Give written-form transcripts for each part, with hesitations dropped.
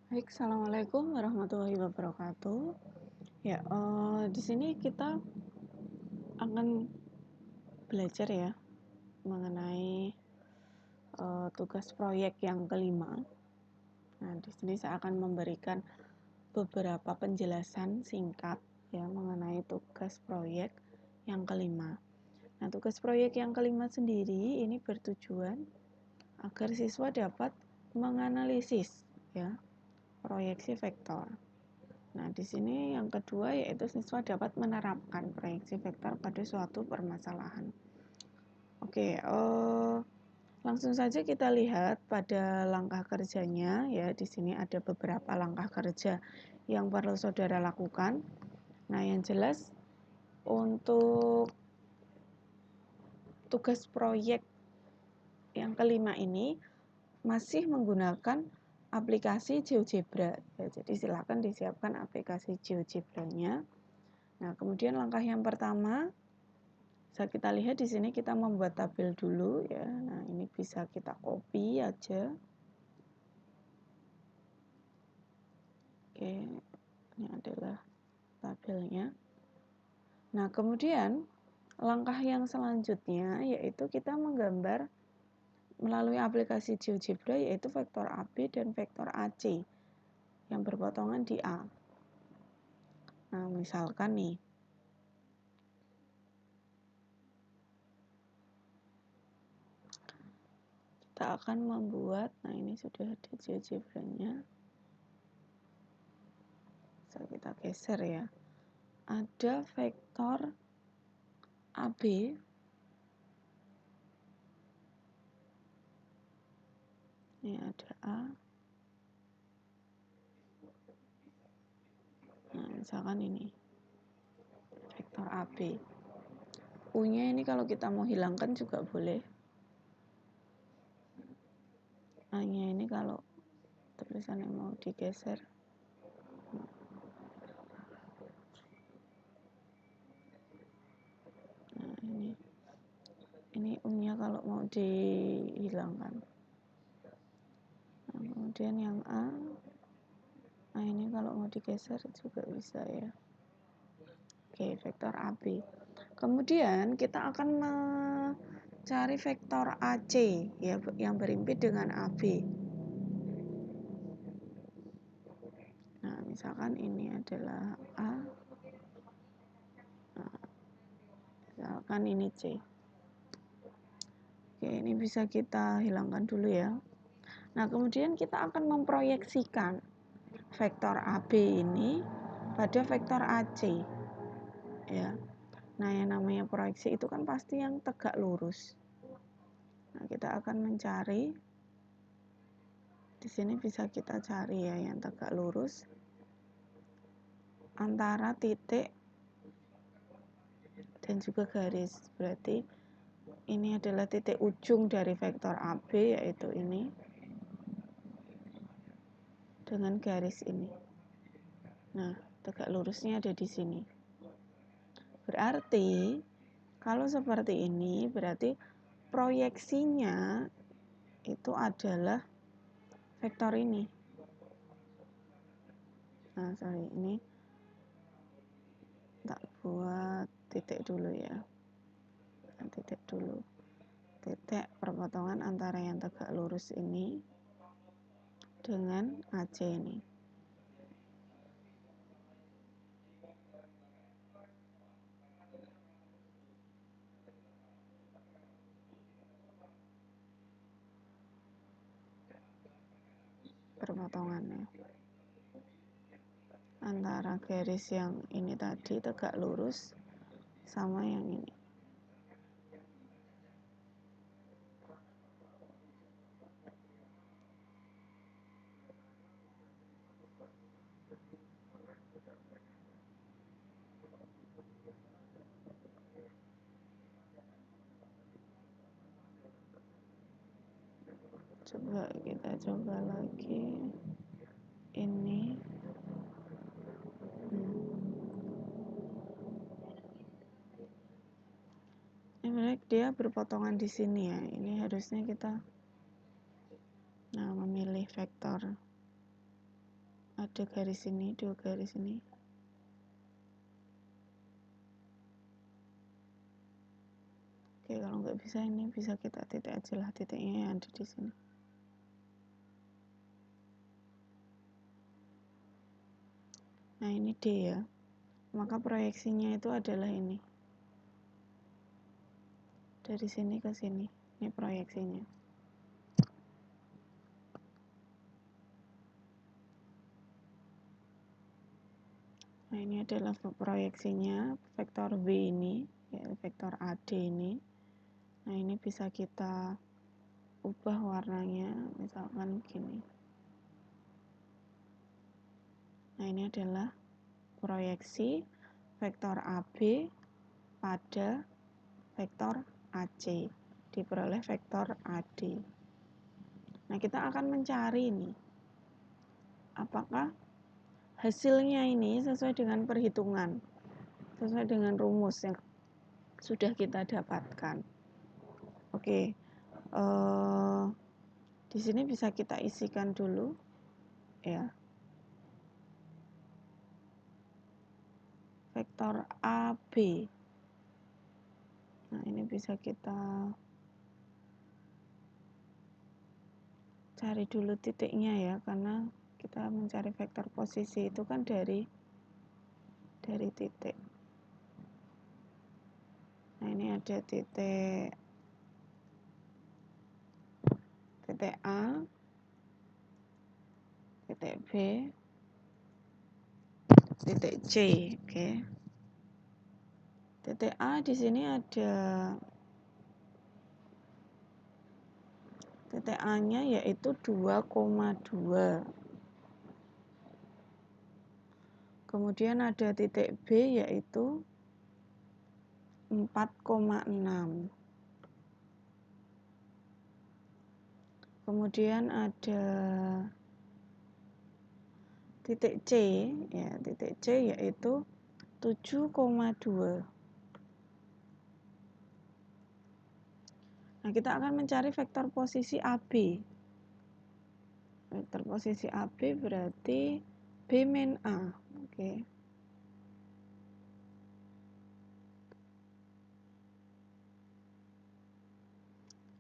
Baik, assalamualaikum warahmatullahi wabarakatuh. Ya, di sini kita akan belajar ya mengenai tugas proyek yang kelima. Nah, di sini saya akan memberikan beberapa penjelasan singkat ya mengenai tugas proyek yang kelima. Nah, tugas proyek yang kelima sendiri ini bertujuan agar siswa dapat menganalisis ya proyeksi vektor. Nah, di sini yang kedua yaitu siswa dapat menerapkan proyeksi vektor pada suatu permasalahan. Oke, langsung saja kita lihat pada langkah kerjanya ya. Di sini ada beberapa langkah kerja yang perlu saudara lakukan. Nah, yang jelas untuk tugas proyek yang kelima ini masih menggunakan aplikasi GeoGebra. Ya, jadi silakan disiapkan aplikasi GeoGebra-nya. Nah, kemudian langkah yang pertama, bisa kita lihat di sini kita membuat tabel dulu ya. Nah, ini bisa kita copy aja. Oke, ini adalah tabelnya. Nah, kemudian langkah yang selanjutnya yaitu kita menggambar melalui aplikasi GeoGebra yaitu vektor AB dan vektor AC yang berpotongan di A. Nah, misalkan nih, kita akan membuat, nah ini sudah ada GeoGebra-nya. Bisa kita geser ya. Ada vektor AB ini ada A. Nah, misalkan ini vektor AB. U-nya ini kalau kita mau hilangkan juga boleh. A-nya ini kalau tulisannya mau digeser. Nah, ini U-nya kalau mau dihilangkan. Nah, kemudian yang A. Nah, ini kalau mau digeser juga bisa ya. Oke, vektor AB. Kemudian kita akan mencari vektor AC ya yang berimpit dengan AB. Nah, misalkan ini adalah A. Nah, misalkan ini C. Oke, ini bisa kita hilangkan dulu ya. Nah, kemudian kita akan memproyeksikan vektor AB ini pada vektor AC. Ya. Nah, yang namanya proyeksi itu kan pasti yang tegak lurus. Nah, kita akan mencari di sini bisa kita cari ya yang tegak lurus antara titik dan juga garis. Berarti ini adalah titik ujung dari vektor AB yaitu ini dengan garis ini. Nah, tegak lurusnya ada di sini. Berarti kalau seperti ini berarti proyeksinya itu adalah vektor ini. Nah, sorry, ini tak buat titik dulu ya. Titik dulu. Titik perpotongan antara yang tegak lurus ini dengan AC ini. Perpotongannya antara garis yang ini tadi tegak lurus sama yang ini. Coba kita coba lagi ini. Ini dia berpotongan di sini ya. Ini harusnya kita memilih vektor ada garis ini, 2 garis ini. Oke, kalau nggak bisa ini bisa kita titik aja lah, titiknya yang ada di sini. Nah, ini D ya. Maka proyeksinya itu adalah ini. Dari sini ke sini. Ini proyeksinya. Nah, ini adalah proyeksinya, vektor B ini, ya, vektor AD ini. Nah, ini bisa kita ubah warnanya, misalkan gini. Nah, ini adalah proyeksi vektor AB pada vektor AC, diperoleh vektor AD. Nah, kita akan mencari ini, apakah hasilnya ini sesuai dengan perhitungan, sesuai dengan rumus yang sudah kita dapatkan. Oke, di sini bisa kita isikan dulu, ya. Vektor AB. Nah, ini bisa kita cari dulu titiknya ya, karena kita mencari vektor posisi itu kan dari titik. Nah, ini ada titik A, titik B, titik C, oke. Titik A di sini ada titik A-nya yaitu 2,2. Kemudian ada titik B yaitu 4,6. Kemudian ada titik C, ya, titik C yaitu 7,2. Nah, kita akan mencari vektor posisi AB. Vektor posisi AB berarti B min A. Oke.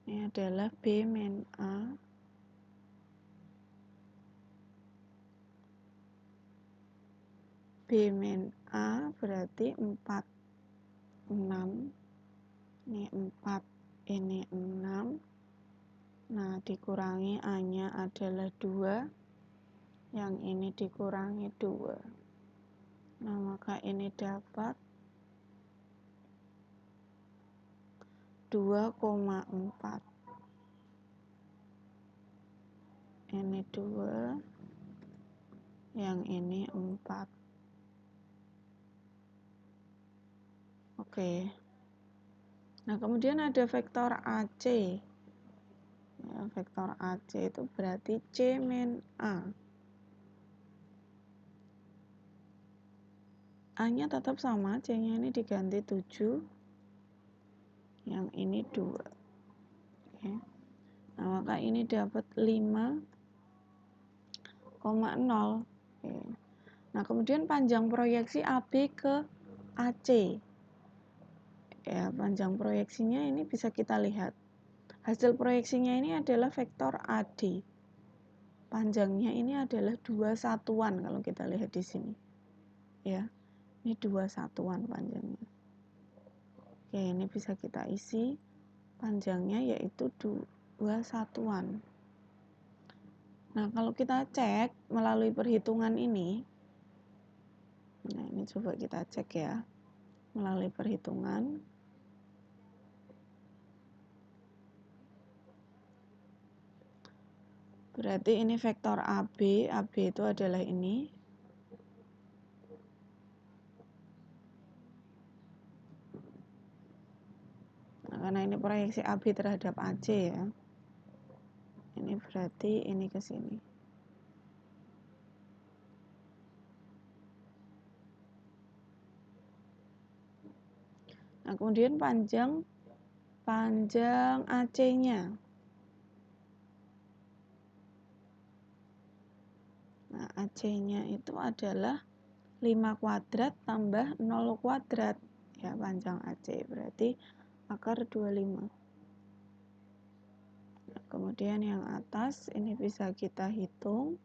Ini adalah B min A. B min A berarti 4,6. Ini 4, ini 6. Nah, dikurangi A-nya adalah 2. Yang ini dikurangi 2. Nah, maka ini dapat 2,4. Ini 2. Yang ini 4. Oke. Nah, kemudian ada vektor AC. Ya, vektor AC itu berarti C min A. A-nya tetap sama, C-nya ini diganti 7. Yang ini 2. Oke. Nah, maka ini dapat 5,0. Oke. Nah, kemudian panjang proyeksi AB ke AC. Ya, panjang proyeksinya ini bisa kita lihat. Hasil proyeksinya ini adalah vektor AD. Panjangnya ini adalah 2 satuan kalau kita lihat di sini. Ya, ini 2 satuan panjangnya. Oke, ini bisa kita isi. Panjangnya yaitu 2 satuan. Nah, kalau kita cek melalui perhitungan ini, nah ini coba kita cek ya, melalui perhitungan. Berarti ini vektor AB, AB itu adalah ini. Nah, karena ini proyeksi AB terhadap AC ya. Ini berarti ini ke sini. Nah, kemudian panjang AC-nya. Nah, AC-nya itu adalah 5 kuadrat tambah 0 kuadrat. Ya, panjang AC berarti akar 25. Nah, kemudian yang atas ini bisa kita hitung.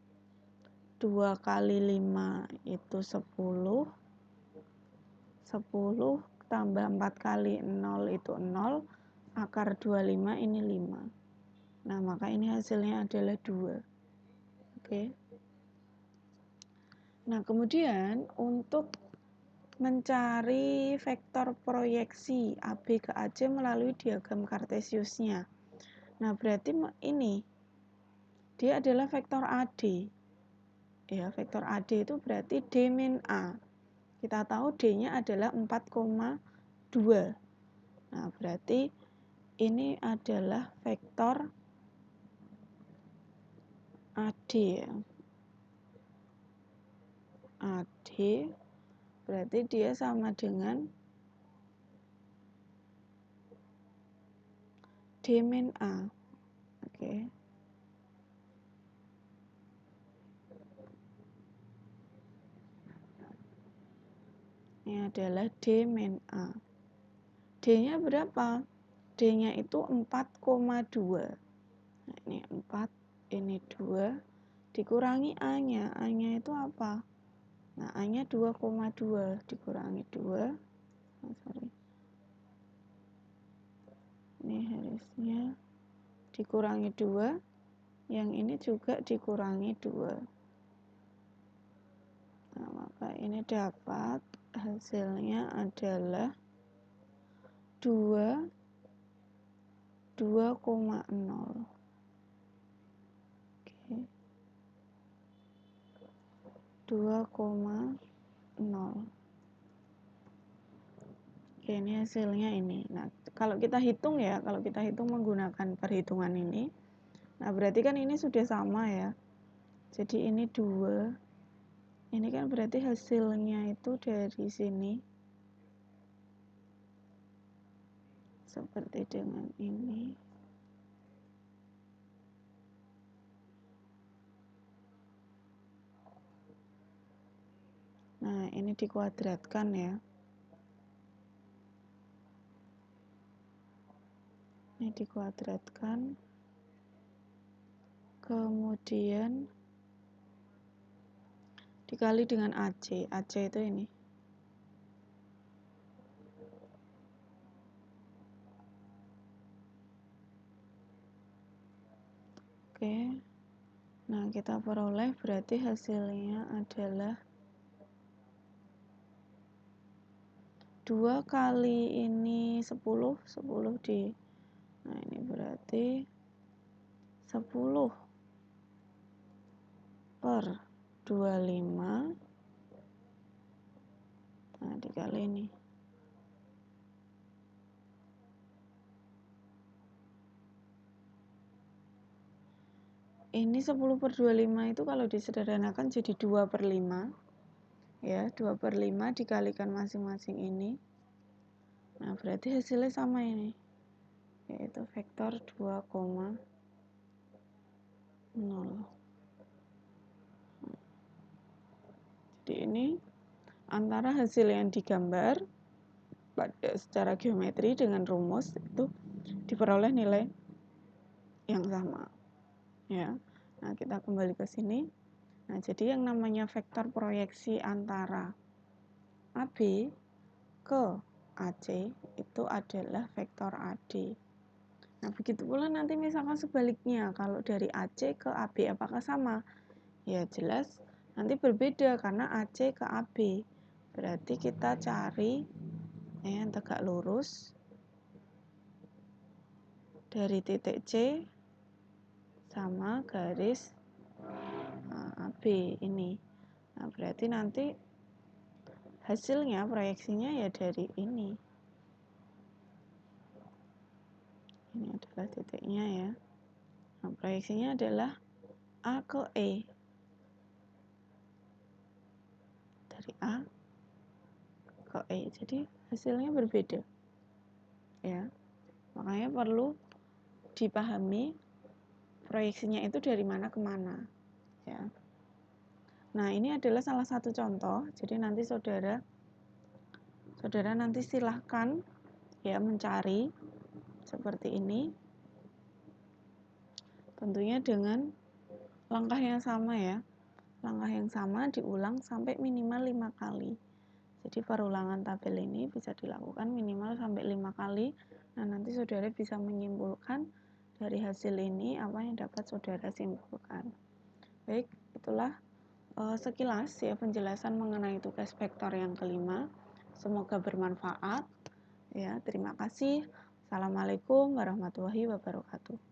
2 kali 5 itu 10. 10 tambah 4 kali 0 itu 0. Akar 25 ini 5. Nah, maka ini hasilnya adalah 2. Oke. Nah, kemudian untuk mencari vektor proyeksi AB ke AC melalui diagram Kartesiusnya. Nah, berarti ini dia adalah vektor AD. Ya, vektor AD itu berarti D min A. Kita tahu D-nya adalah 4,2. Nah, berarti ini adalah vektor AD ya. AD berarti dia sama dengan D min A. Oke. Ini adalah D min A. D-nya berapa? D-nya itu 4,2. Nah, ini 4, ini 2, dikurangi A-nya. A-nya itu apa? Nah, A-nya 2,2, dikurangi 2. Oh, sorry. Ini harusnya dikurangi 2. Yang ini juga dikurangi 2. Nah, maka ini dapat hasilnya adalah 2,0. Oke. 2,0. Oke, ini hasilnya ini. Nah, kalau kita hitung ya, kalau kita hitung menggunakan perhitungan ini, nah berarti kan ini sudah sama ya. Jadi ini 2. Ini kan berarti hasilnya itu dari sini. Seperti dengan ini. Nah, ini dikuadratkan ya. Ini dikuadratkan. Kemudian dikali dengan AC. AC itu ini. Oke. Nah, kita peroleh berarti hasilnya adalah 2 kali ini 10 di. Nah, ini berarti 10 per 25. Nah, dikali ini. Ini 10 per 25 itu kalau disederhanakan jadi 2 per 5. Ya, 2 per 5 dikalikan masing-masing ini. Nah, berarti hasilnya sama ini. Yaitu vektor 2,0. Jadi ini antara hasil yang digambar pada secara geometri dengan rumus itu diperoleh nilai yang sama. Ya. Nah, kita kembali ke sini. Nah, jadi yang namanya vektor proyeksi antara AB ke AC itu adalah vektor AD. Nah, begitu pula nanti misalkan sebaliknya, kalau dari AC ke AB apakah sama? Ya, jelas nanti berbeda karena AC ke AB. Berarti kita cari yang tegak lurus dari titik C sama garis AB ini. Nah, berarti nanti hasilnya proyeksinya ya dari ini. Ini adalah titiknya ya. Nah, proyeksinya adalah A ke E. Dari A ke E. Jadi hasilnya berbeda. Ya. Makanya perlu dipahami proyeksinya itu dari mana ke mana. Ya. Nah, ini adalah salah satu contoh. Jadi nanti saudara nanti silahkan ya mencari seperti ini. Tentunya dengan langkah yang sama ya. Langkah yang sama diulang sampai minimal 5 kali. Jadi perulangan tabel ini bisa dilakukan minimal sampai 5 kali. Nah, nanti saudara bisa menyimpulkan dari hasil ini apa yang dapat saudara simpulkan. Baik, itulah sekilas ya penjelasan mengenai tugas vektor yang kelima. Semoga bermanfaat. Ya, terima kasih. Assalamualaikum warahmatullahi wabarakatuh.